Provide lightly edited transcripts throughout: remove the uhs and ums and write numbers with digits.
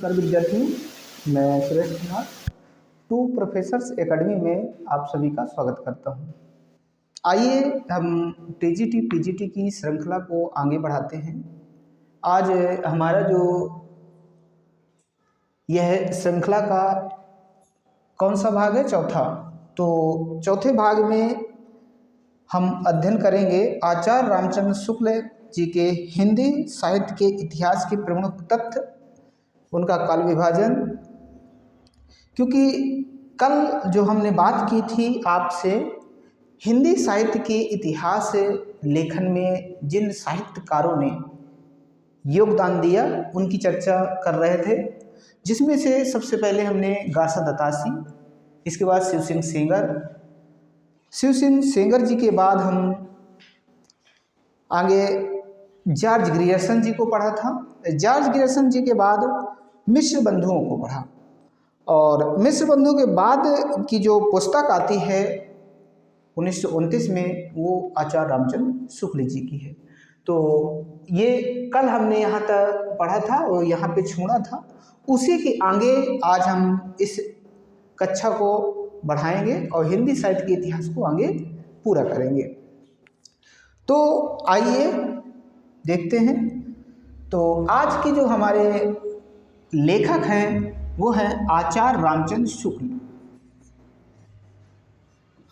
नमस्कार विद्यार्थियों, मैं Suresh Kumar two professors academy में आप सभी का स्वागत करता हूं। आइए हम टीजीटी पीजीटी की श्रृंखला को आगे बढ़ाते हैं। आज हमारा जो यह श्रृंखला का कौन सा भाग है? चौथा। तो चौथे भाग में हम अध्ययन करेंगे आचार्य रामचंद्र शुक्ल जी के हिंदी साहित्य के इतिहास के प्रमुख तथ्य, उनका काल विभाजन। क्योंकि कल जो हमने बात की थी आपसे हिंदी साहित्य के इतिहास लेखन में जिन साहित्यकारों ने योगदान दिया उनकी चर्चा कर रहे थे, जिसमें से सबसे पहले हमने गासा दत्तासी, इसके बाद शिव सिंह सेंगर जी के बाद हम आगे जॉर्ज ग्रियर्सन जी को पढ़ा था। जॉर्ज ग्रियर्सन जी के बाद मिश्र बंधुओं को पढ़ा, और मिश्र बंधुओं के बाद की जो पुस्तक आती है 1929 में, वो आचार्य रामचंद्र शुक्ल जी की है। तो ये कल हमने यहाँ तक पढ़ा था और यहाँ पे छोड़ा था, उसी के आगे आज हम इस कक्षा को बढ़ाएंगे और हिंदी साहित्य के इतिहास को आगे पूरा करेंगे। तो आइए देखते हैं। तो आज के जो हमारे लेखक हैं वो हैं आचार्य रामचंद्र शुक्ल।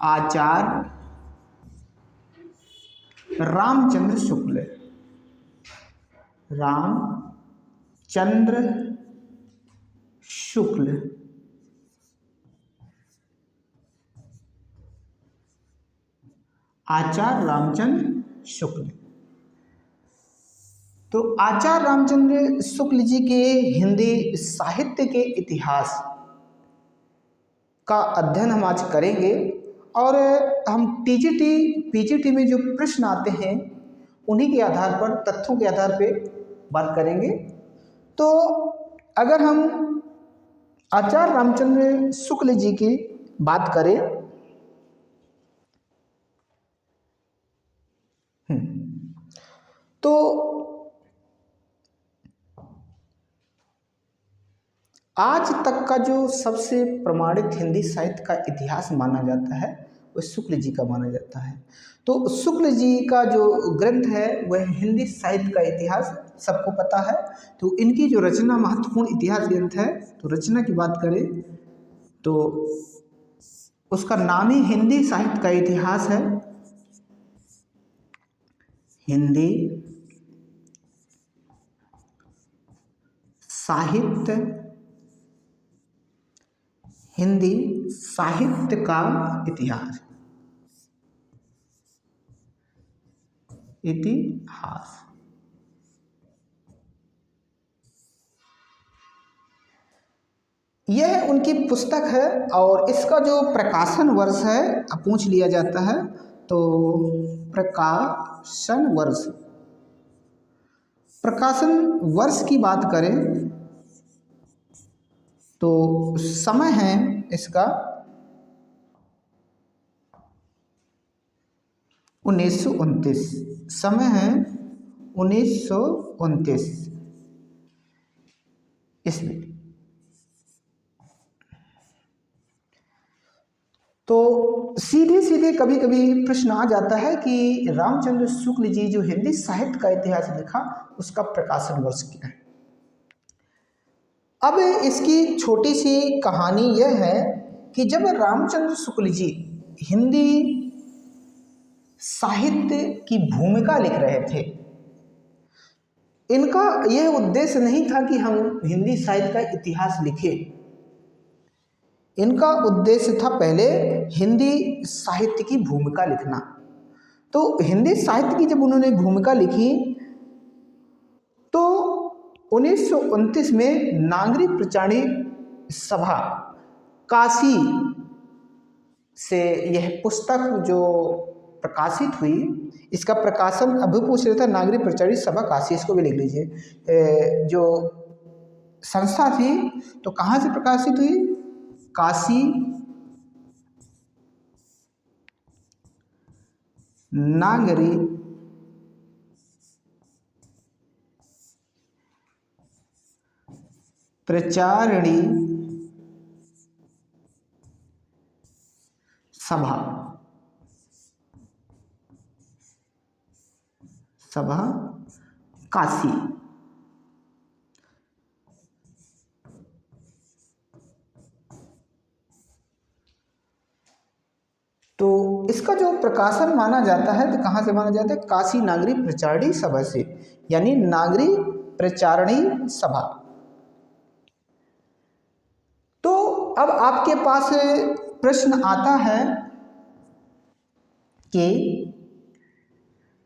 आचार्य रामचंद्र शुक्ल, रामचंद्र शुक्ल। आचार्य रामचंद्र शुक्ल। तो आचार्य रामचंद्र शुक्ल जी के हिंदी साहित्य के इतिहास का अध्ययन हम आज करेंगे, और हम टीजीटी पीजीटी में जो प्रश्न आते हैं उन्हीं के आधार पर, तथ्यों के आधार पे बात करेंगे। तो अगर हम आचार्य रामचंद्र शुक्ल जी की बात करें, तो आज तक का जो सबसे प्रमाणित हिंदी साहित्य का इतिहास माना जाता है वह शुक्ल जी का माना जाता है। तो शुक्ल जी का जो ग्रंथ है वह हिंदी साहित्य का इतिहास, सबको पता है। तो इनकी जो रचना महत्वपूर्ण इतिहास ग्रंथ है, तो रचना की बात करें तो उसका नाम ही हिंदी साहित्य का इतिहास है। हिंदी साहित्य, हिंदी साहित्य का इतिहास, यह उनकी पुस्तक है। और इसका जो प्रकाशन वर्ष है पूछ लिया जाता है, तो प्रकाशन वर्ष की बात करें तो समय है इसका 1929, समय है 1929 ईस्वी। तो सीधे सीधे कभी कभी प्रश्न आ जाता है कि रामचंद्र शुक्ल जी जो हिंदी साहित्य का इतिहास लिखा उसका प्रकाशन वर्ष क्या है। अब इसकी छोटी सी कहानी यह है कि जब रामचंद्र शुक्ल जी हिंदी साहित्य की भूमिका लिख रहे थे, इनका यह उद्देश्य नहीं था कि हम हिंदी साहित्य का इतिहास लिखें। इनका उद्देश्य था पहले हिंदी साहित्य की भूमिका लिखना। तो हिंदी साहित्य की जब उन्होंने भूमिका लिखी तो 1929 में नागरिक प्रचारणी सभा काशी से यह पुस्तक जो प्रकाशित हुई, इसका प्रकाशन अभी पूछ रहे थे, नागरिक प्रचारणी सभा काशी, इसको भी लिख लीजिए। जो संस्था थी तो कहाँ से प्रकाशित हुई? काशी नागरिक प्रचारिणी सभा, सभा काशी। तो इसका जो प्रकाशन माना जाता है तो कहाँ से माना जाता है? काशी नागरी प्रचारणी सभा से, यानी नागरी प्रचारणी सभा। तो अब आपके पास प्रश्न आता है कि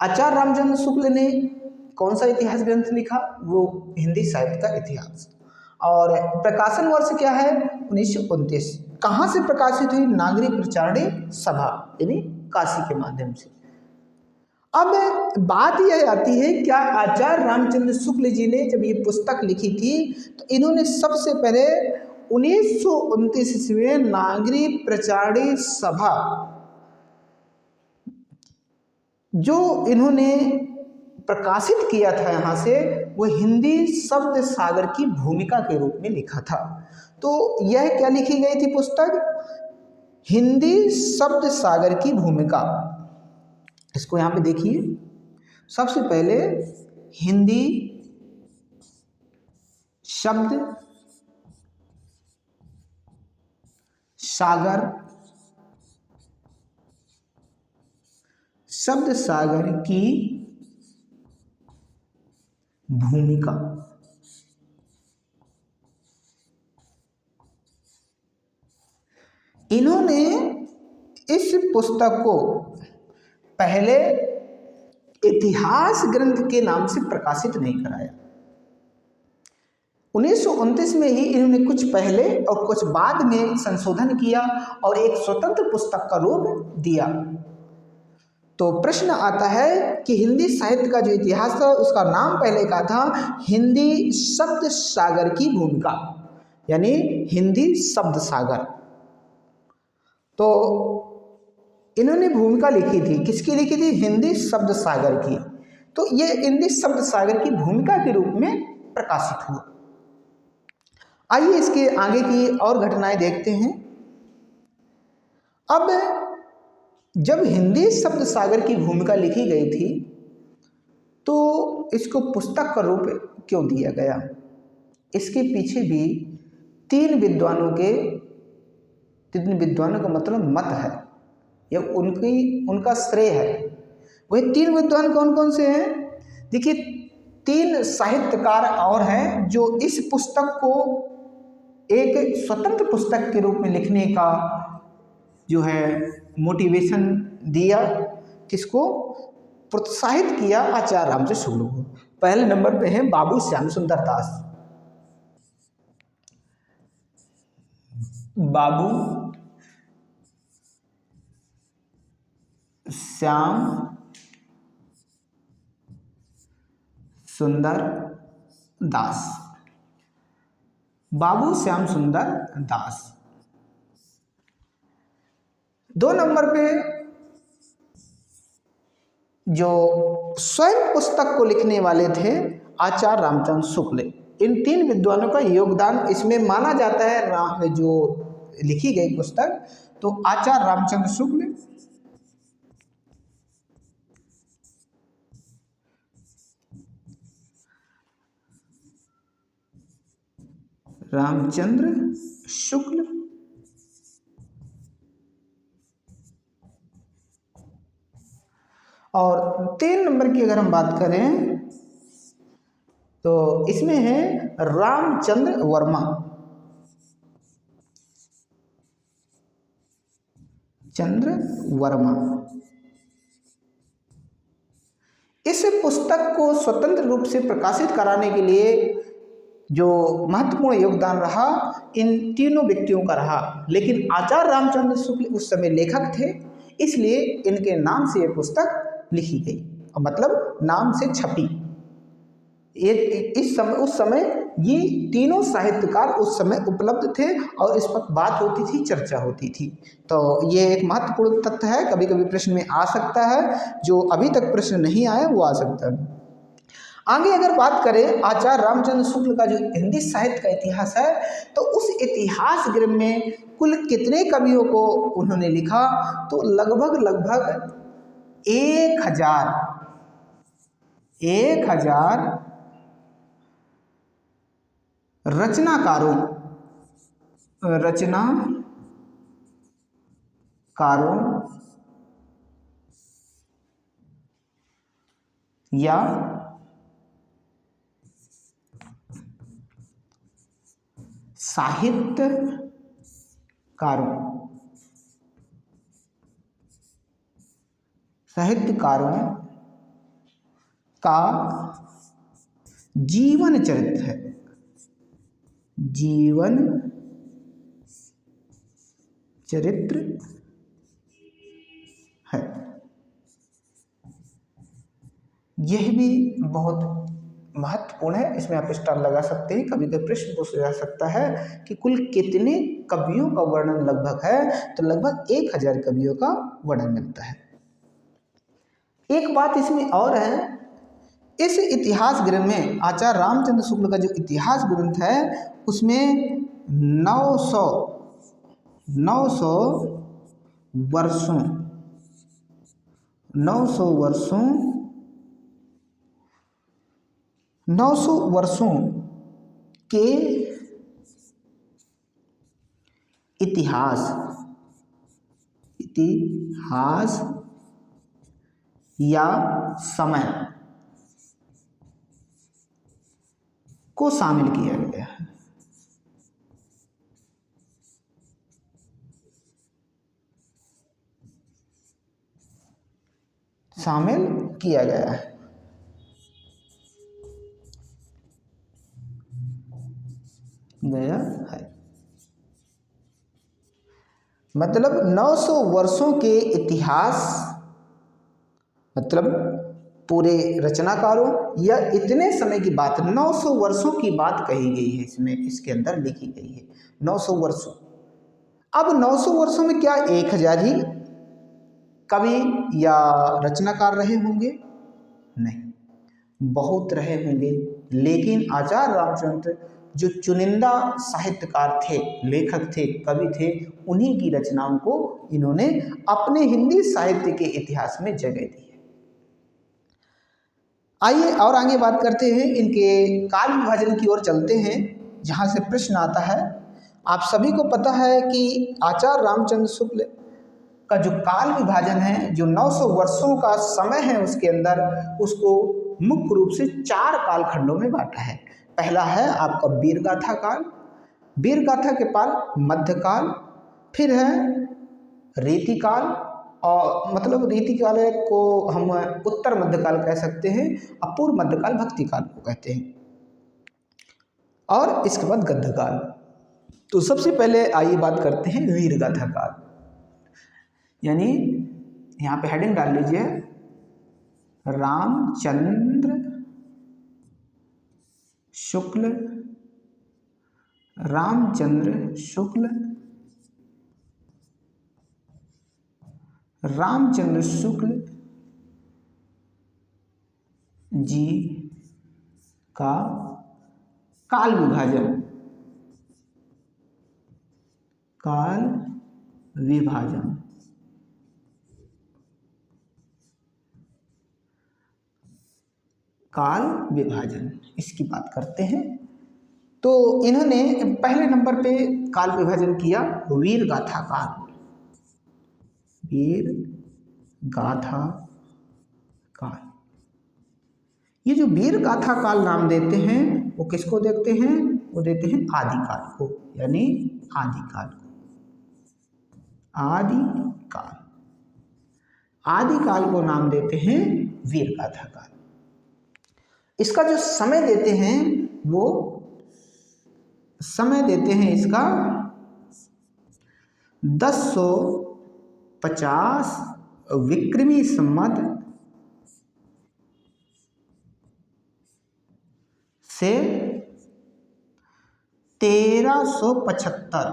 आचार्य रामचंद्र शुक्ल ने कौन सा इतिहास ग्रंथ लिखा? वो हिंदी साहित्य का इतिहास। और प्रकाशन वर्ष क्या है? 1929। कहाँ से प्रकाशित हुई? नागरी प्रचारणी सभा, यानी काशी के माध्यम से। अब बात यह आती है, क्या आचार्य रामचंद्र शुक्ल जी ने जब ये पुस्तक लिखी थी तो इन्होंने सबसे पहले 1929 ईस्वी में नागरी प्रचारणी सभा जो इन्होंने प्रकाशित किया था यहाँ से, वो हिंदी शब्द सागर की भूमिका के रूप में लिखा था। तो यह क्या लिखी गई थी पुस्तक? हिंदी शब्द सागर की भूमिका। इसको यहाँ पे देखिए, सबसे पहले हिंदी शब्द सागर, शब्द सागर की भूमिका। इन्होंने इस पुस्तक को पहले इतिहास ग्रंथ के नाम से प्रकाशित नहीं कराया। 1929 में ही इन्होंने कुछ पहले और कुछ बाद में संशोधन किया और एक स्वतंत्र पुस्तक का रूप दिया। तो प्रश्न आता है कि हिंदी साहित्य का जो इतिहास था उसका नाम पहले का था हिंदी शब्द सागर की भूमिका, यानी हिंदी शब्द सागर। तो इन्होंने भूमिका लिखी थी, किसकी लिखी थी? हिंदी शब्द सागर की। तो ये हिंदी शब्द सागर की भूमिका के रूप में प्रकाशित हुआ। आइए इसके आगे की और घटनाएं देखते हैं। अब जब हिंदी शब्द सागर की भूमिका लिखी गई थी तो इसको पुस्तक का रूप क्यों दिया गया? इसके पीछे भी तीन विद्वानों का मतलब मत है या उनका श्रेय है। वही तीन विद्वान कौन कौन से हैं? देखिए, तीन साहित्यकार और हैं जो इस पुस्तक को एक स्वतंत्र पुस्तक के रूप में लिखने का जो है मोटिवेशन दिया, किसको प्रोत्साहित किया? आचार्य रामचंद्र शुक्ल को। पहले नंबर पे हैं बाबू श्याम सुंदर दास। बाबू श्याम सुंदर दास, बाबू श्याम सुंदर दास। 2 नंबर पे जो स्वयं पुस्तक को लिखने वाले थे आचार्य रामचंद्र शुक्ल। इन तीन विद्वानों का योगदान इसमें माना जाता है। जो लिखी गई पुस्तक तो आचार्य रामचंद्र शुक्ल, रामचंद्र शुक्ल और 3 नंबर की अगर हम बात करें तो इसमें है रामचंद्र वर्मा। चंद्र वर्मा। इस पुस्तक को स्वतंत्र रूप से प्रकाशित कराने के लिए जो महत्वपूर्ण योगदान रहा इन तीनों व्यक्तियों का रहा। लेकिन आचार्य रामचंद्र शुक्ल उस समय लेखक थे, इसलिए इनके नाम से ये पुस्तक लिखी गई, मतलब नाम से छपी। उस समय ये तीनों साहित्यकार उस समय उपलब्ध थे और इस पर बात होती थी, चर्चा होती थी। तो ये एक महत्वपूर्ण तथ्य है, कभी कभी प्रश्न में आ सकता है, जो अभी तक प्रश्न नहीं आया वो आ सकता है। आगे अगर बात करें आचार्य रामचंद्र शुक्ल का जो हिंदी साहित्य का इतिहास है, तो उस इतिहास ग्रंथ में कुल कितने कवियों को उन्होंने लिखा, तो लगभग लगभग 1000 रचनाकारों या साहित्यकारों का जीवन चरित्र है। यह भी बहुत महत्वपूर्ण है, इसमें आप स्टार लगा सकते हैं। कभी कभी प्रश्न पूछा जा सकता है कि कुल कितने कवियों का वर्णन लगभग है, तो लगभग 1000 कवियों का वर्णन मिलता है। एक बात इसमें और है, इस इतिहास ग्रंथ में आचार्य रामचंद्र शुक्ल का जो इतिहास ग्रंथ है उसमें 900 वर्षों के इतिहास या समय को शामिल किया गया है। मतलब 900 वर्षों के इतिहास, मतलब पूरे रचनाकारों या इतने समय की बात, 900 वर्षों की बात कही गई है, इसमें इसके अंदर लिखी गई है 900 वर्षों। अब 900 वर्षों में क्या 1000 ही कवि या रचनाकार रहे होंगे? नहीं, बहुत रहे होंगे। लेकिन आचार्य रामचंद्र जो चुनिंदा साहित्यकार थे, लेखक थे, कवि थे, उन्हीं की रचनाओं को इन्होंने अपने हिंदी साहित्य के इतिहास में जगह दी है। आइए और आगे बात करते हैं, इनके काल विभाजन की ओर चलते हैं, जहाँ से प्रश्न आता है। आप सभी को पता है कि आचार्य रामचंद्र शुक्ल का जो काल विभाजन है, जो 900 वर्षों का समय है उसके अंदर, उसको मुख्य रूप से 4 कालखंडों में बांटा है। पहला है आपका वीरगाथा काल, वीरगाथा के बाद मध्यकाल, फिर है रीतिकाल, और मतलब रीतिकाल को हम उत्तर मध्यकाल कह सकते हैं, अपूर्व मध्यकाल भक्तिकाल को कहते हैं, और इसके बाद गद्यकाल। तो सबसे पहले आइए बात करते हैं वीरगाथा काल, यानी यहाँ पे हेडिंग डाल लीजिए रामचंद्र शुक्ल जी का काल विभाजन इसकी बात करते हैं। तो इन्होंने पहले नंबर पे काल विभाजन किया वीरगाथा काल। ये जो वीरगाथा काल नाम देते हैं वो किसको देते हैं? वो देते हैं आदिकाल को, यानी आदिकाल को नाम देते हैं वीरगाथा काल। इसका जो समय देते हैं वो समय देते हैं इसका 1050 विक्रमी संवत से 1375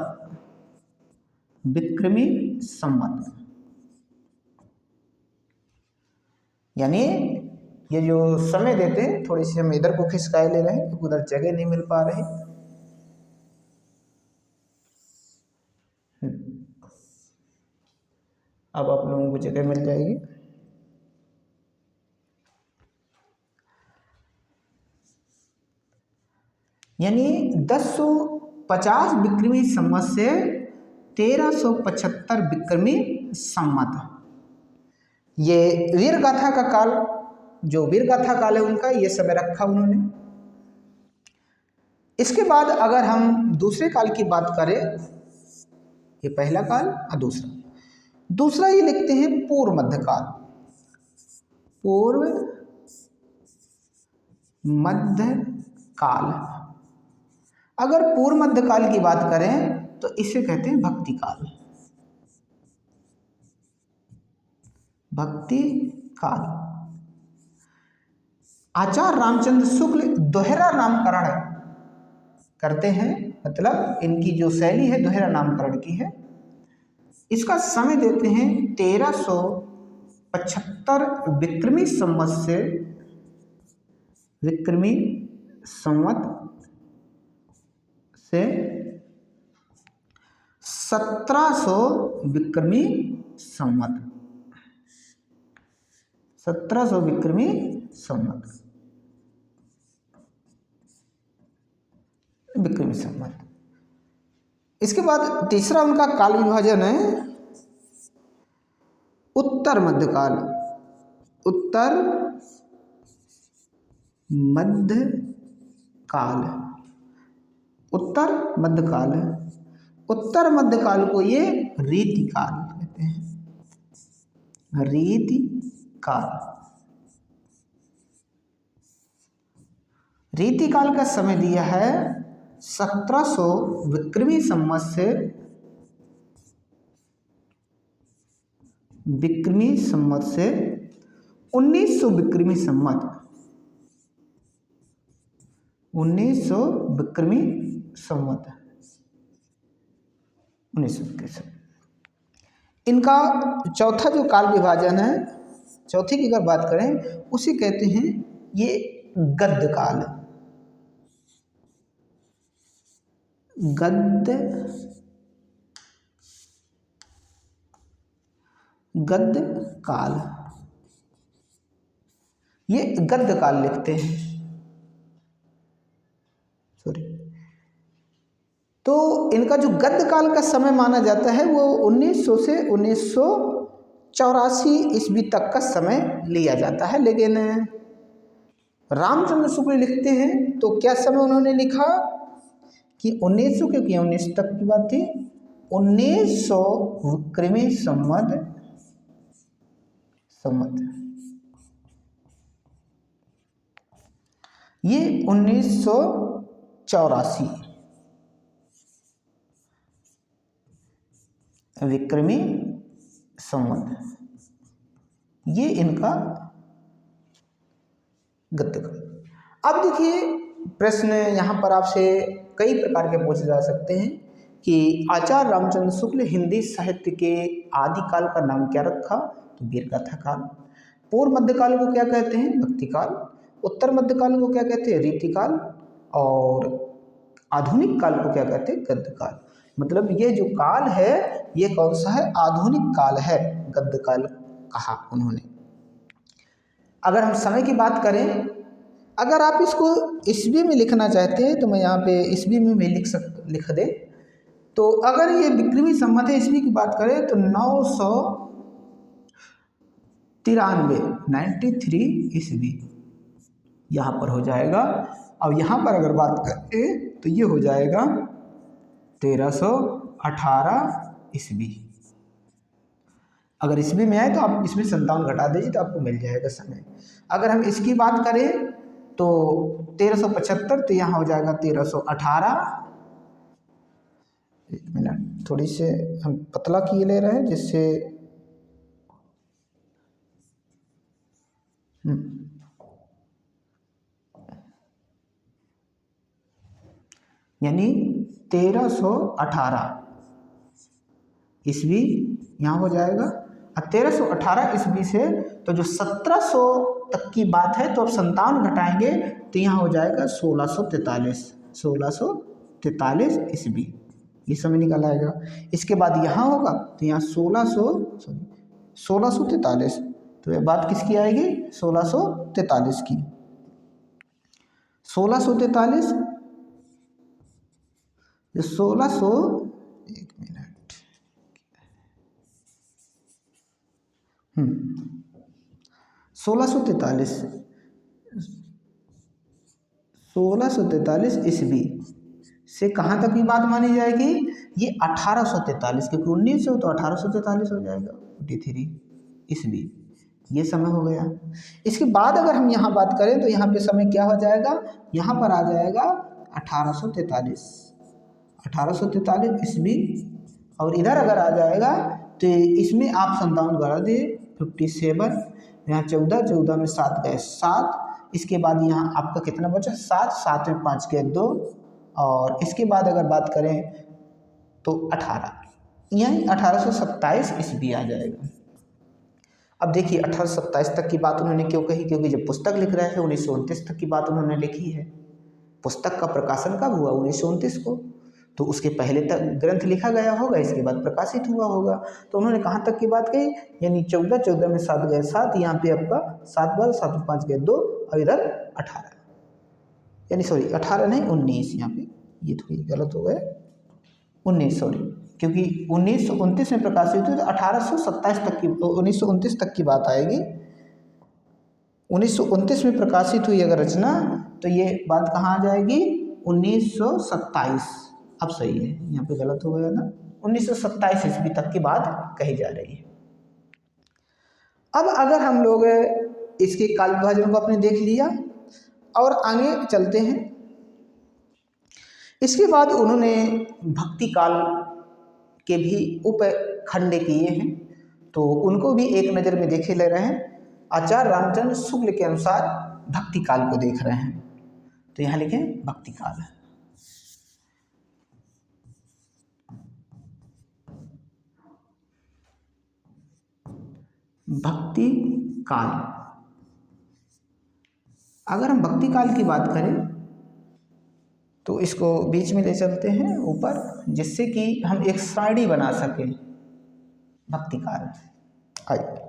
विक्रमी संवत, यानी ये जो समय देते हैं, थोड़ी सी हम इधर को खिसकाए ले रहे हैं क्योंकि उधर जगह नहीं मिल पा रही। अब आप लोगों को जगह मिल जाएगी। यानी 1050 विक्रमी संवत से 1375 विक्रमी संवत, ये वीर गाथा का काल, जो वीर गाथा काल है उनका ये समय रखा उन्होंने। इसके बाद अगर हम दूसरे काल की बात करें, ये पहला काल और दूसरा ये लिखते हैं पूर्व मध्यकाल। पूर्व मध्यकाल, अगर पूर्व मध्यकाल की बात करें तो इसे कहते हैं भक्ति काल। भक्ति काल, आचार्य रामचंद्र शुक्ल दोहरा नामकरण करते हैं, मतलब इनकी जो शैली है दोहरा नामकरण की है। इसका समय देते हैं 1375 विक्रमी संवत से, विक्रमी संवत से 1700 विक्रमी संवत, 1700 विक्रमी संवत, विक्रमी संवत। इसके बाद तीसरा उनका काल विभाजन है उत्तर मध्यकाल। उत्तर मध्यकाल, उत्तर मध्यकाल, उत्तर मध्यकाल को ये रीतिकाल कहते हैं। रीतिकाल, रीतिकाल का समय दिया है 1700 विक्रमी संवत से, विक्रमी संवत से 1900 विक्रमी संवत, 1900 विक्रमी संवत, 1900 विक्रमी संवत। इनका चौथा जो काल विभाजन है, चौथी की अगर बात करें उसे कहते हैं ये गद्य काल। गद्य काल, ये गद्य काल लिखते हैं, सॉरी। तो इनका जो गद्य काल का समय माना जाता है वो 1900 से 1984 ईस्वी तक का समय लिया जाता है। लेकिन रामचंद्र शुक्ल लिखते हैं तो क्या समय उन्होंने लिखा कि 1900, क्योंकि 19 तक की बात थी, 1900 विक्रमी संवत, ये 1984 विक्रमी संवत, ये इनका गद्य काल। अब देखिए प्रश्न यहाँ पर आपसे कई प्रकार के पूछे जा सकते हैं कि आचार्य रामचंद्र शुक्ल हिंदी साहित्य के आदिकाल का नाम क्या रखा, तो वीरगाथा काल। पूर्व मध्यकाल को क्या कहते हैं, भक्ति काल। उत्तर मध्यकाल को क्या कहते हैं, रीतिकाल। और आधुनिक काल को क्या कहते हैं, गद्य काल। मतलब ये जो काल है ये कौन सा है, आधुनिक काल है, गद्य काल कहा उन्होंने। अगर हम समय की बात करें, अगर आप इसको ईस्वी में लिखना चाहते हैं तो मैं यहाँ पे ईस्वी में भी लिख दे। तो अगर ये विक्रमी संवत है, ईस्वी की बात करें तो 993 ईस्वी यहाँ पर हो जाएगा। अब यहाँ पर अगर बात करें तो ये हो जाएगा 1318 ईस्वी। अगर ईस्वी में आए तो आप इसमें 57 घटा दीजिए तो आपको मिल जाएगा समय। अगर हम इसकी बात करें तो 1375, तो यहाँ हो जाएगा 1318। एक मिनट, थोड़ी से हम पतला किए ले रहे हैं जिससे यानी 1318 ईस्वी यहाँ हो जाएगा। 1318 ईस्वी से, तो जो 1700 तक की बात है, तो अब 57 घटाएंगे तो यहाँ हो जाएगा 1643 ईस्वी, ये समय निकल आएगा। इसके बाद यहाँ होगा तो यहाँ 1643, तो ये बात किसकी आएगी, 1643 की। 1643 जो 1600, एक मिनट, 1643 ईस्वी से कहाँ तक की बात मानी जाएगी, ये 1843, क्योंकि 1900 तो 1843 हो जाएगा, 43 ईस्वी, ये समय हो गया। इसके बाद अगर हम यहाँ बात करें तो यहाँ पे समय क्या हो जाएगा, यहाँ पर आ जाएगा 1843 ईस्वी, और इधर अगर आ जाएगा तो इसमें आप 57 गढ़ा दिए, 57, यहाँ 14 में 7 गए 7, इसके बाद यहाँ आपका कितना बचा 7 में 5 गए 2, और इसके बाद अगर बात करें तो 18, यही 1827 ईस्वी आ जाएगा। अब देखिए 1827 तक की बात उन्होंने क्यों कही, क्योंकि जब पुस्तक लिख रहे थे 1929 तक की बात उन्होंने लिखी है। पुस्तक का प्रकाशन कब हुआ, 1929 को, तो उसके पहले तक ग्रंथ लिखा गया होगा, इसके बाद प्रकाशित हुआ होगा। तो उन्होंने कहाँ तक की बात कही, यानी 14 में 7 गए 7, यहाँ पे आपका 7 में 5 गए 2, और इधर 18, यानी सॉरी 18 नहीं 19, यहाँ पे ये थोड़ी गलत हो गए, 19 सॉरी, क्योंकि 1929 में प्रकाशित हुई तो 1827 तक की, 1929 तक की बात आएगी। 1929 में प्रकाशित हुई अगर रचना, तो ये बात कहाँ आ जाएगी, 1927, अब सही है, यहाँ पे गलत हो गया ना, 1927 ईस्वी तक की बात कही जा रही है। अब अगर हम लोग इसके काल विभाजन को अपने देख लिया और आगे चलते हैं, इसके बाद उन्होंने भक्ति काल के भी उपखंड किए हैं, तो उनको भी एक नज़र में देखे ले रहे हैं। आचार्य रामचंद्र शुक्ल के अनुसार भक्ति काल को देख रहे हैं, तो यहाँ लिखें भक्ति काल। भक्ति काल, अगर हम भक्ति काल की बात करें तो इसको बीच में ले चलते हैं ऊपर, जिससे कि हम एक सारणी बना सकें। भक्ति काल, आइए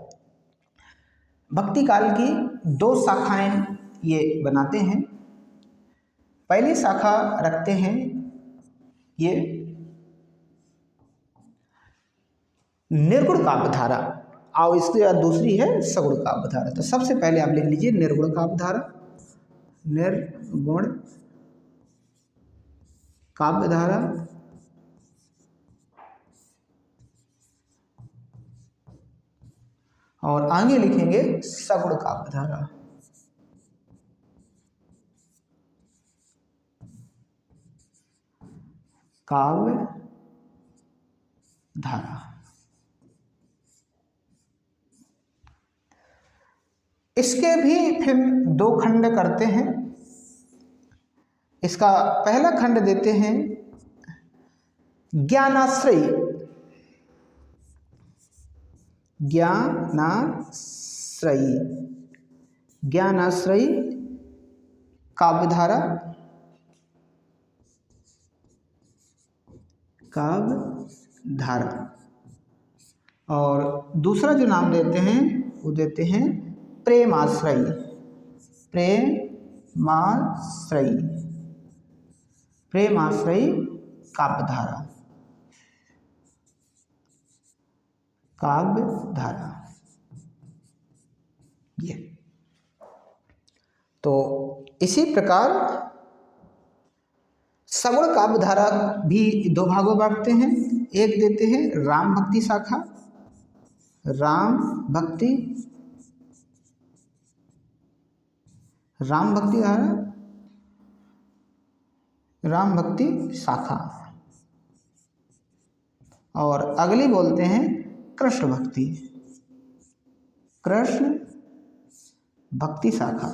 भक्ति काल की 2 शाखाएं ये बनाते हैं। पहली शाखा रखते हैं ये निर्गुण काव्य धारा, और इसके बाद दूसरी है सगुण काव्य धारा। तो सबसे पहले आप लिख लीजिए निर्गुण काव्य धारा, निर्गुण काव्य धारा, और आगे लिखेंगे सगुण काव्य धारा। काव्य धारा, इसके भी फिर 2 खंड करते हैं। इसका पहला खंड देते हैं ज्ञानाश्रयी, ज्ञानाश्रयी काव्य धारा, और दूसरा जो नाम देते हैं वो देते हैं प्रेमाश्रयी, प्रेमाश्रयी काव्य धारा, ये। तो इसी प्रकार सगुण काव्य धारा भी 2 भागों में बांटते हैं। एक देते हैं राम भक्ति शाखा, राम भक्ति धारा, राम भक्ति शाखा, और अगली बोलते हैं कृष्ण भक्ति शाखा,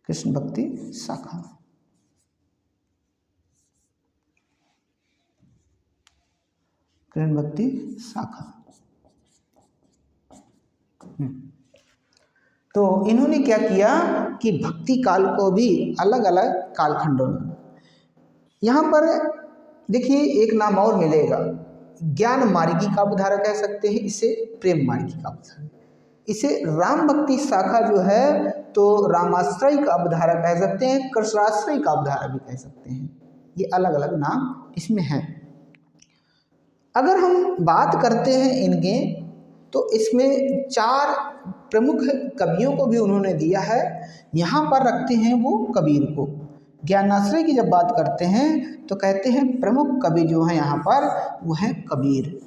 कृष्ण भक्ति शाखा। प्रेम भक्ति शाखा। तो इन्होंने क्या किया कि भक्ति काल को भी अलग अलग कालखंडों में, यहाँ पर देखिए एक नाम और मिलेगा, ज्ञान मार्गी का अवधारा कह सकते हैं इसे, प्रेम मार्गी का अवधारा, इसे राम भक्ति शाखा जो है तो रामाश्रय का अवधारा कह सकते हैं, कृष्णाश्रय का अवधारा भी कह सकते हैं। ये अलग अलग नाम इसमें हैं। अगर हम बात करते हैं इनके, तो इसमें 4 प्रमुख कवियों को भी उन्होंने दिया है। यहाँ पर रखते हैं वो कबीर को। ज्ञानाश्रय की जब बात करते हैं तो कहते हैं प्रमुख कवि जो है यहाँ पर वो है कबीर।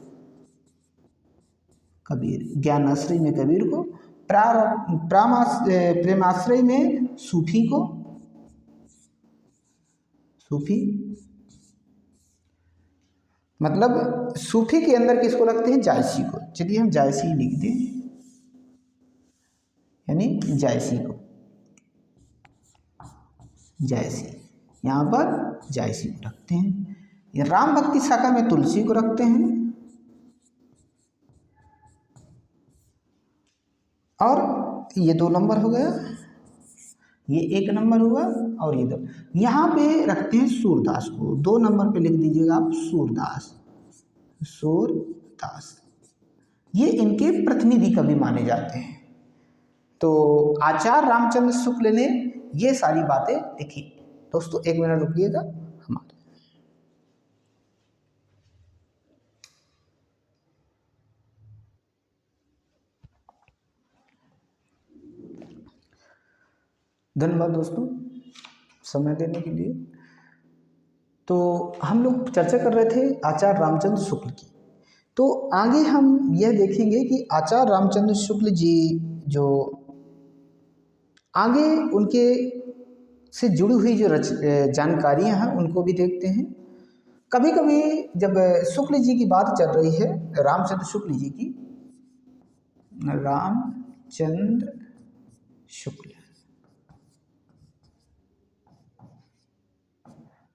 कबीर ज्ञानाश्रय में कबीर को, प्रेमाश्रय में सूफी को, सूफी मतलब सूफी के अंदर किसको रखते हैं, जायसी को। चलिए हम जायसी लिख दें, यानी जायसी को, जायसी, यहाँ पर जायसी को रखते हैं। ये राम भक्ति शाखा में तुलसी को रखते हैं, और ये 2 नंबर हो गया, ये 1 नंबर हुआ, और ये 2। यहाँ पे रखते हैं सूरदास को, 2 नंबर पे लिख दीजिएगा आप सूरदास, सूरदास। ये इनके प्रतिनिधि कवि माने जाते हैं। तो आचार्य रामचंद्र शुक्ल ने ये सारी बातें लिखी। दोस्तों 1 मिनट रुकिएगा हमारे। धन्यवाद दोस्तों समय देने के लिए। तो हम लोग चर्चा कर रहे थे आचार्य रामचंद्र शुक्ल की। तो आगे हम यह देखेंगे कि आचार्य रामचंद्र शुक्ल जी जो आगे उनके से जुड़ी हुई जो जानकारियाँ हैं उनको भी देखते हैं। कभी कभी जब शुक्ल जी की बात चल रही है, रामचंद्र शुक्ल जी की, रामचंद्र शुक्ल,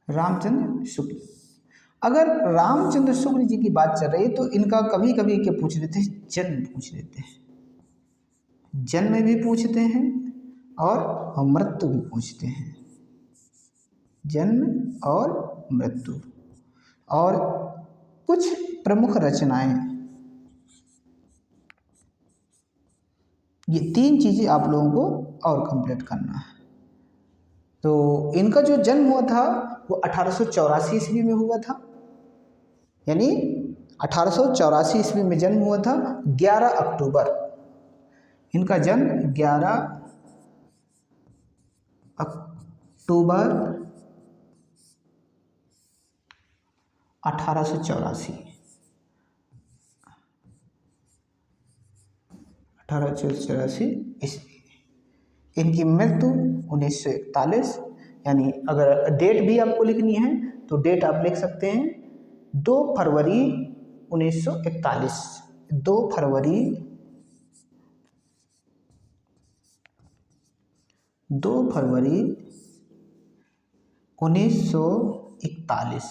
रामचंद्र शुक्ल, अगर रामचंद्र शुक्ल जी की बात चल रही है तो इनका कभी कभी क्या पूछ लेते हैं, जन्म पूछ लेते हैं। जन्म भी पूछते हैं और मृत्यु भी पूछते हैं, जन्म और मृत्यु। और कुछ प्रमुख रचनाएं, ये 3 चीज़ें आप लोगों को और कंप्लीट करना है। तो इनका जो जन्म हुआ था वो 1884 ईस्वी में हुआ था, यानी 1884 ईस्वी में जन्म हुआ था। 11 अक्टूबर इनका जन्म, 11 अक्टूबर 1884 ईस्वी। इनकी मृत्यु 1941, यानी अगर डेट भी आपको लिखनी है तो डेट आप लिख सकते हैं 2 फरवरी 1941, 2 फरवरी 1941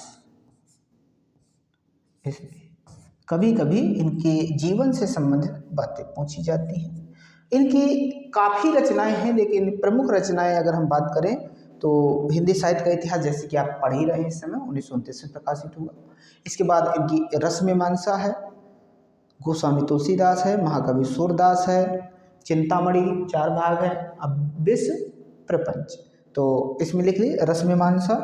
इसमें कभी कभी इनके जीवन से संबंधित बातें पूछी जाती हैं। इनकी काफ़ी रचनाएं हैं, लेकिन प्रमुख रचनाएं अगर हम बात करें तो हिंदी साहित्य का इतिहास, जैसे कि आप पढ़ ही रहे हैं इस समय, 1929 में प्रकाशित हुआ। इसके बाद इनकी रसमीमांसा है, गोस्वामी तुलसीदास है, महाकवि सूरदास है, चिंतामणि 4 भाग है, अब विश्व प्रपंच। तो इसमें लिख ली रसमीमांसा,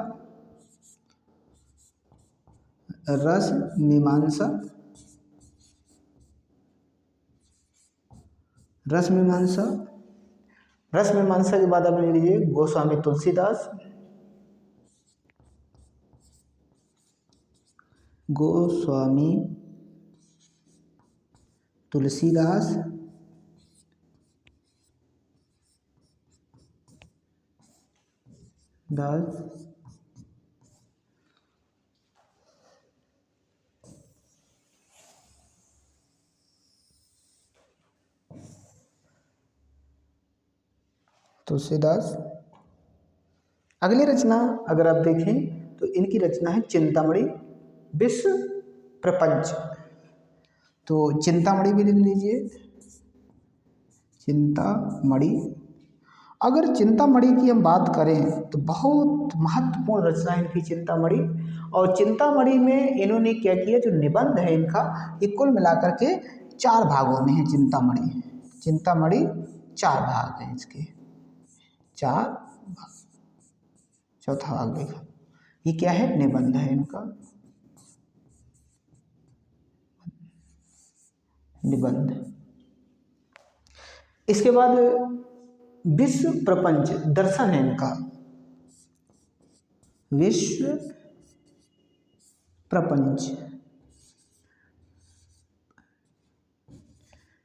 रसमीमांसा, रसमीमांसा। रसमीमांसा के बाद आप ले लीजिए गोस्वामी तुलसीदास, गोस्वामी तुलसीदास, दास, तुलसीदास। अगली रचना अगर आप देखें तो इनकी रचना है चिंतामणि, विश्व प्रपंच। तो चिंतामणि भी लिख लीजिए, चिंतामणि। अगर चिंतामणि की हम बात करें तो बहुत महत्वपूर्ण रचना है इनकी चिंतामणि। और चिंतामणि में इन्होंने क्या किया, जो निबंध है इनका, ये कुल मिलाकर के 4 भागों में है चिंतामणि। चिंतामणि 4 भाग हैं इसके, 4 भाग। चौथा भाग देखा, ये क्या है, निबंध है इनका, निबंध। इसके बाद विश्व प्रपंच दर्शन है इनका, विश्व प्रपंच।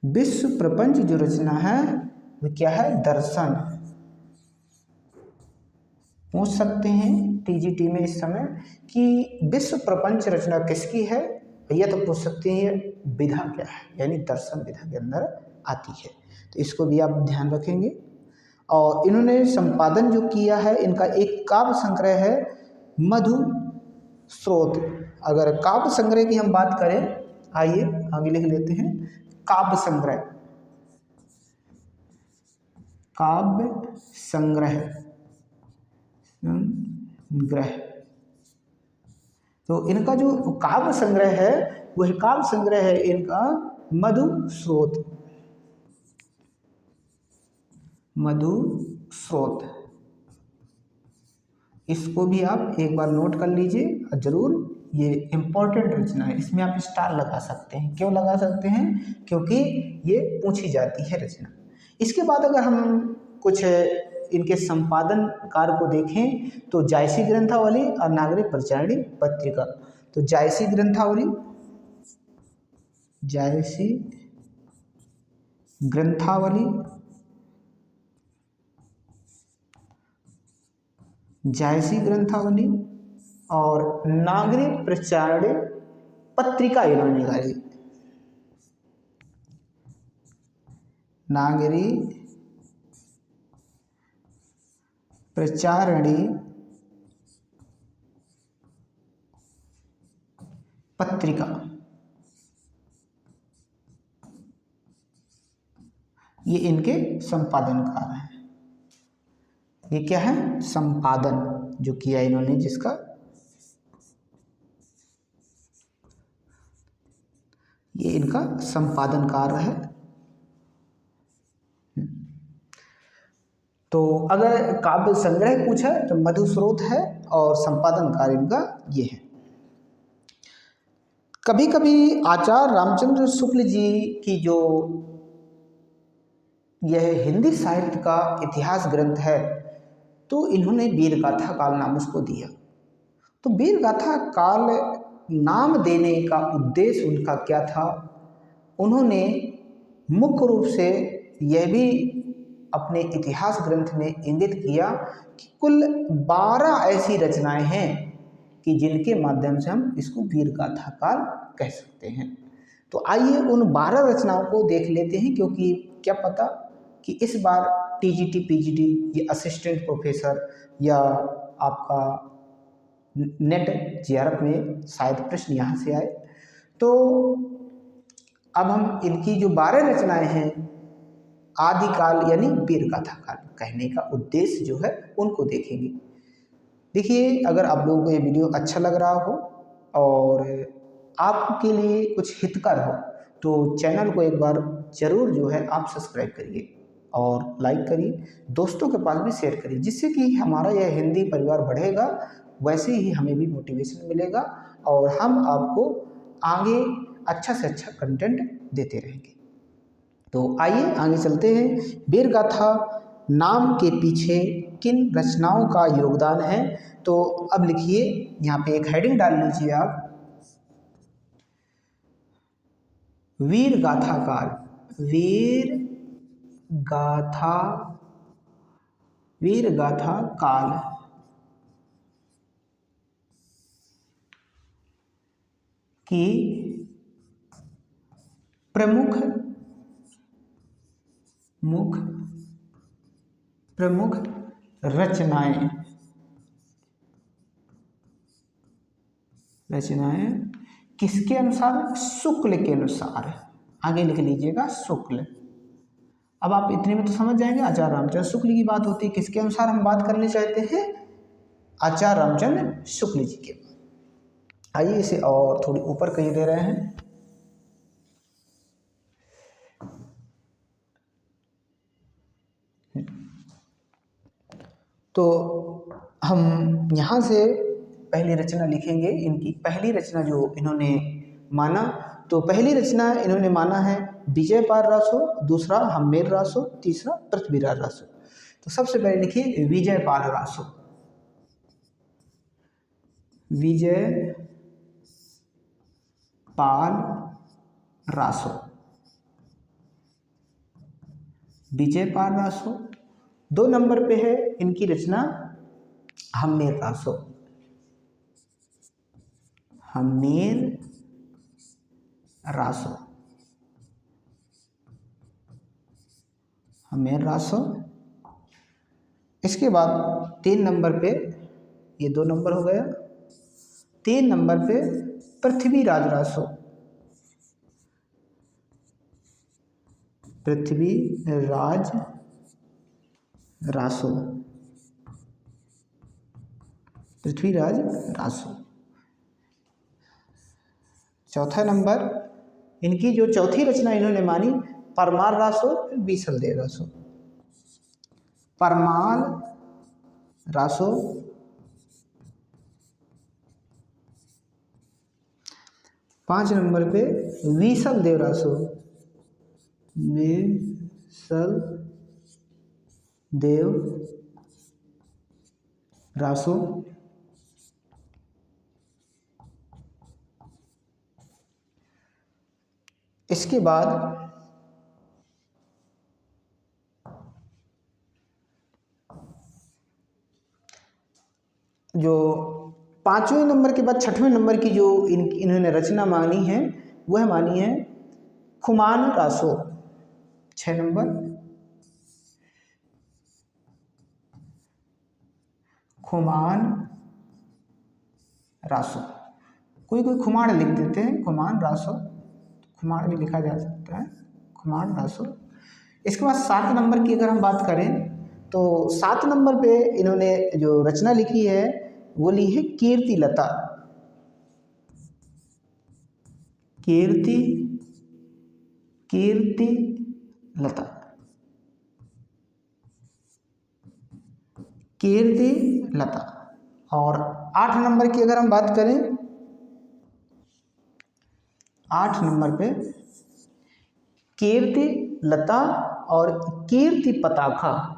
विश्व प्रपंच जो रचना है वो क्या है, दर्शन। पूछ सकते हैं टीजीटी में इस समय कि विश्व प्रपंच रचना किसकी है, या तो पूछ सकते हैं विधा क्या है, यानी दर्शन विधा के अंदर आती है। तो इसको भी आप ध्यान रखेंगे। और इन्होंने संपादन जो किया है, इनका एक काव्य संग्रह है मधु स्रोत। अगर काव्य संग्रह की हम बात करें, आइए आगे लिख लेते हैं, काव्य संग्रह, काव्य संग्रह, संग्रह। तो इनका जो काव्य संग्रह है वह काव्य संग्रह है इनका मधु स्रोत, मधु स्रोत। इसको भी आप एक बार नोट कर लीजिए और जरूर, ये इम्पोर्टेंट रचना है, इसमें आप स्टार लगा सकते हैं। क्यों लगा सकते हैं, क्योंकि ये पूछी जाती है रचना। इसके बाद अगर हम कुछ इनके संपादन कार्य को देखें तो जायसी ग्रंथावली और नागरिक प्रचारणी पत्रिका। तो जायसी ग्रंथावली, जायसी ग्रंथावली, जायसी ग्रंथावली और नागरिक प्रचारणी पत्रिका इन्होंने निकाली, नागरिक प्रचारणी पत्रिका। ये इनके संपादन कार्य हैं। ये क्या है, संपादन जो किया इन्होंने जिसका, ये इनका संपादन कार्य है। तो अगर काव्य संग्रह पूछा तो मधु स्रोत है और संपादन कार्य इनका ये है। कभी कभी आचार्य रामचंद्र शुक्ल जी की जो यह हिंदी साहित्य का इतिहास ग्रंथ है, तो इन्होंने वीर गाथा काल नाम उसको दिया। तो वीर गाथा काल नाम देने का उद्देश्य उनका क्या था, उन्होंने मुख्य रूप से यह भी अपने इतिहास ग्रंथ में इंगित किया कि कुल 12 ऐसी रचनाएं हैं कि जिनके माध्यम से हम इसको वीर गाथा काल कह सकते हैं। तो आइए उन 12 रचनाओं को देख लेते हैं, क्योंकि क्या पता कि इस बार टीजीटी पीजीटी ये असिस्टेंट प्रोफेसर या आपका नेट जेआरएफ में शायद प्रश्न यहाँ से आए। तो अब हम इनकी जो 12 रचनाएं हैं आदिकाल यानी वीर गाथा काल कहने का उद्देश्य जो है उनको देखेंगे। देखिए, अगर आप लोगों को ये वीडियो अच्छा लग रहा हो और आपके लिए कुछ हितकर हो तो चैनल को एक बार जरूर जो है आप सब्सक्राइब करिए और लाइक करिए, दोस्तों के पास भी शेयर करिए, जिससे कि हमारा यह हिंदी परिवार बढ़ेगा, वैसे ही हमें भी मोटिवेशन मिलेगा और हम आपको आगे अच्छा से अच्छा कंटेंट देते रहेंगे। तो आइए आगे चलते हैं। वीर गाथा नाम के पीछे किन रचनाओं का योगदान है, तो अब लिखिए, यहाँ पे एक हेडिंग डाल लीजिए आप, वीर गाथा काल, वीर गाथा काल की प्रमुख रचनाएं किसके अनुसार? शुक्ल के अनुसार। आगे लिख लीजिएगा शुक्ल। अब आप इतने में तो समझ जाएंगे, आचार्य रामचंद्र शुक्ल की बात होती है। किसके अनुसार हम बात करनी चाहते हैं? आचार्य रामचंद्र शुक्ल जी के। आइए इसे और थोड़ी ऊपर कहीं दे रहे हैं। तो हम यहाँ से पहली रचना लिखेंगे। इनकी पहली रचना जो इन्होंने माना, तो पहली रचना इन्होंने माना है विजयपाल रासो, दूसरा हम्मेल रासो, तीसरा पृथ्वीराज रासो। तो सबसे पहले लिखिए विजयपाल रासो। विजयपाल रासो, विजयपाल रासो। 2 नंबर पे है इनकी रचना हम्मेल रासो। हम्मेल रासो, हम्मेल रासो। इसके बाद 3 नंबर पे, ये 2 नंबर हो गया, 3 नंबर पे पृथ्वीराज रासो। पृथ्वीराज रासो, पृथ्वीराज रासो। चौथा नंबर, इनकी जो चौथी रचना इन्होंने मानी परमार रासो, बीसलदेव रासो। परमार रासो, 5 नंबर पे बीसलदेव रासो। बीसलदेव रासो। इसके बाद जो 5वें नंबर के बाद 6वें नंबर की जो इन्होंने रचना मानी है, वह मानी है खुमान रासो। 6 नंबर खुमान रासो। कोई कोई खुमाण लिख देते हैं, खुमान रासो, खुमाण भी लिखा जा सकता है, खुमान रासो। इसके बाद 7 नंबर की अगर हम बात करें, तो 7 नंबर पे इन्होंने जो रचना लिखी है वो ली है कीर्ति लता। कीर्ति लता, कीर्ति लता। और 8 नंबर की अगर हम बात करें, 8 नंबर पे कीर्ति लता और कीर्ति पताका।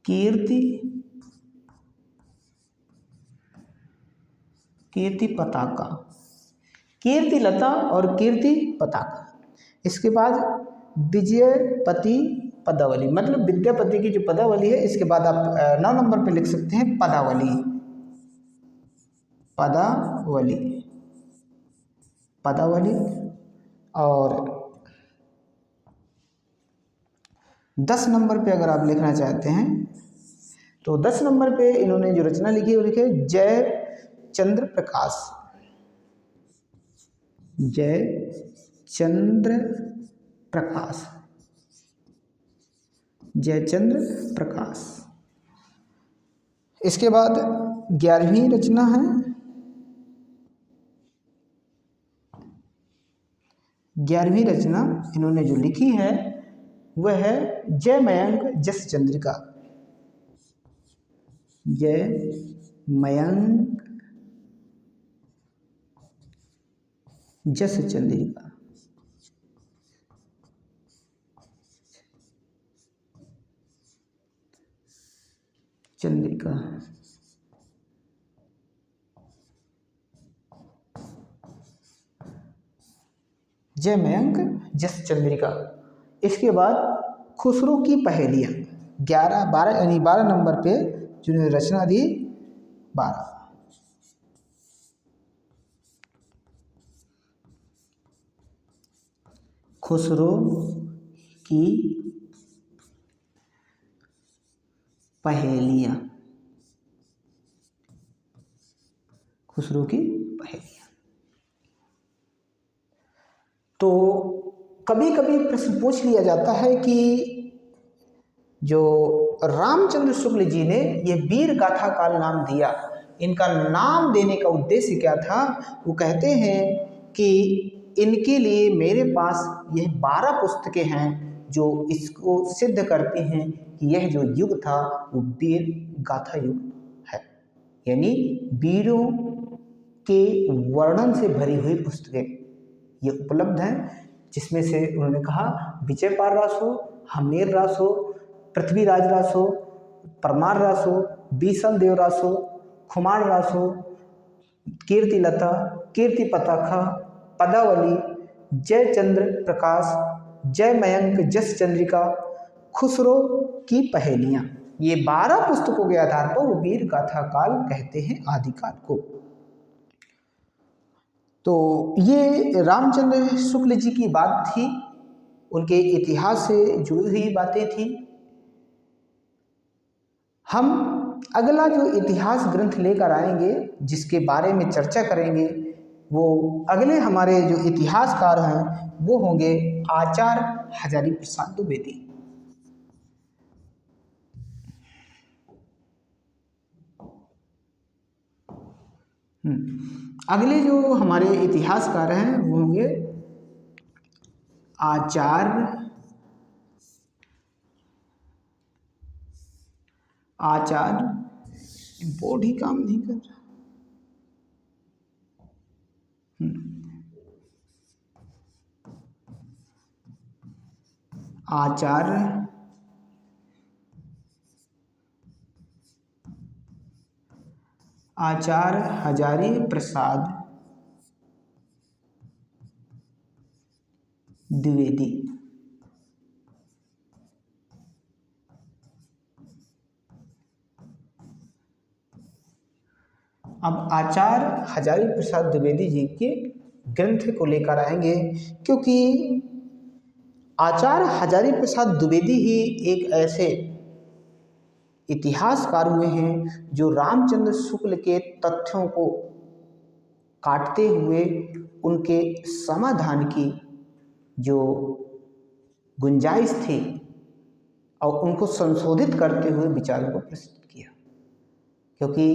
कीर्ति पताका, कीर्ति लता और कीर्ति पताका। इसके बाद विजयपति पदावली, मतलब विद्यापति की जो पदावली है। इसके बाद आप 9 नंबर पे लिख सकते हैं पदावली। पदावली, पदावली। और 10 नंबर पे अगर आप लिखना चाहते हैं, तो 10 नंबर पे इन्होंने जो रचना लिखी है वो लिखे जय चंद्र प्रकाश। जय चंद्र प्रकाश, जयचंद्र प्रकाश। इसके बाद 11वीं रचना है, 11वीं रचना इन्होंने जो लिखी है वह है जय मयंक जस चंद्रिका। जय मयंक जस चंद्रिका। चंद्रिका, जय मयंक जस चंद्रिका। इसके बाद खुसरो की पहेलियाँ 11, 12 यानी 12 नंबर पे जिन्होंने रचना दी 12। खुसरो की पहेलियाँ। खुसरो की पहेलियाँ। तो कभी कभी प्रश्न पूछ लिया जाता है कि जो रामचंद्र शुक्ल जी ने ये वीर गाथा काल नाम दिया, इनका नाम देने का उद्देश्य क्या था। वो कहते हैं कि इनके लिए मेरे पास यह 12 पुस्तकें हैं जो इसको सिद्ध करती हैं कि यह जो युग था वो वीर गाथा युग है, यानी वीरों के वर्णन से भरी हुई पुस्तकें ये उपलब्ध हैं, जिसमें से उन्होंने कहा विजय पाल रासो, हमीर रासो, पृथ्वीराज रासो, परमार रासो, बीसल देव रासो, खुमार रासो, कीर्तिलता, कीर्ति पताखा, पदावली, जय चंद्र प्रकाश, जय मयंक, जस चंद्रिका, खुसरो की पहेलियाँ, ये 12 पुस्तकों के आधार पर वो वीर गाथा काल कहते हैं आदिकाल को। तो ये रामचंद्र शुक्ल जी की बात थी, उनके इतिहास से जुड़ी हुई बातें थी। हम अगला जो इतिहास ग्रंथ लेकर आएंगे, जिसके बारे में चर्चा करेंगे, वो अगले हमारे जो इतिहासकार हैं वो होंगे आचार्य हजारी प्रसाद द्विवेदी। अगले जो हमारे इतिहासकार हैं वो होंगे आचार्य बोर्ड ही काम नहीं कर रहा। आचार्य हजारी प्रसाद द्विवेदी। अब आचार्य हजारी प्रसाद द्विवेदी जी के ग्रंथ को लेकर आएंगे, क्योंकि आचार्य हजारी प्रसाद द्विवेदी ही एक ऐसे इतिहासकार हुए हैं जो रामचंद्र शुक्ल के तथ्यों को काटते हुए उनके समाधान की जो गुंजाइश थी और उनको संशोधित करते हुए विचारों को प्रस्तुत किया। क्योंकि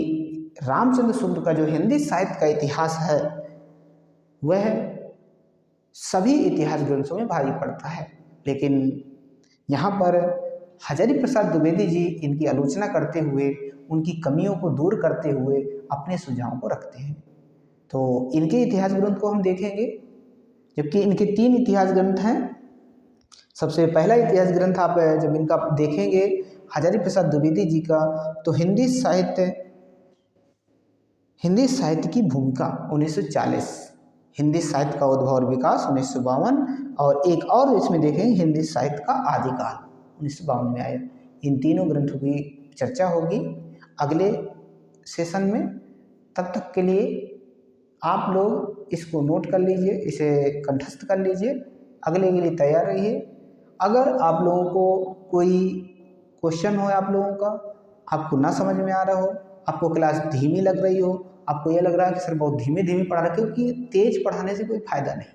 रामचंद्र शुक्ल का जो हिंदी साहित्य का इतिहास है वह सभी इतिहास ग्रंथों में भारी पड़ता है, लेकिन यहाँ पर हजारी प्रसाद द्विवेदी जी इनकी आलोचना करते हुए, उनकी कमियों को दूर करते हुए अपने सुझावों को रखते हैं। तो इनके इतिहास ग्रंथ को हम देखेंगे, जबकि इनके 3 इतिहास ग्रंथ हैं। सबसे पहला इतिहास ग्रंथ आप जब इनका देखेंगे हजारी प्रसाद द्विवेदी जी का, तो हिंदी साहित्य की भूमिका 1940, हिंदी साहित्य का उद्भव और विकास 1952, और एक और इसमें देखें हिंदी साहित्य का आदिकाल 1952 में आया। इन तीनों ग्रंथों की चर्चा होगी अगले सेशन में। तब तक के लिए आप लोग इसको नोट कर लीजिए, इसे कंठस्थ कर लीजिए, अगले के लिए तैयार रहिए। अगर आप लोगों को कोई क्वेश्चन हो, आप लोगों का आपको ना समझ में आ रहा हो, आपको क्लास धीमी लग रही हो, आपको ये लग रहा है कि सर बहुत धीमे धीमे पढ़ा रहा है, क्योंकि तेज पढ़ाने से कोई फायदा नहीं।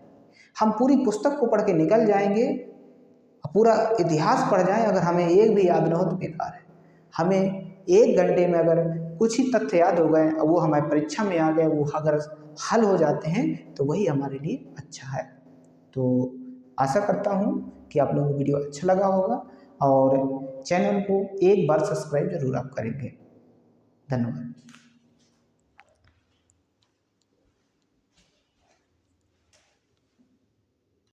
हम पूरी पुस्तक को पढ़ के निकल जाएंगे, पूरा इतिहास पढ़ जाएं, अगर हमें एक भी याद ना हो तो बेकार है। हमें 1 घंटे में अगर कुछ ही तथ्य याद हो गए और वो हमारी परीक्षा में आ गए, वो अगर हल हो जाते हैं तो वही हमारे लिए अच्छा है। तो आशा करता हूँ कि आप लोगों को वीडियो अच्छा लगा होगा और चैनल को एक बार सब्सक्राइब जरूर आप करेंगे। धन्यवाद।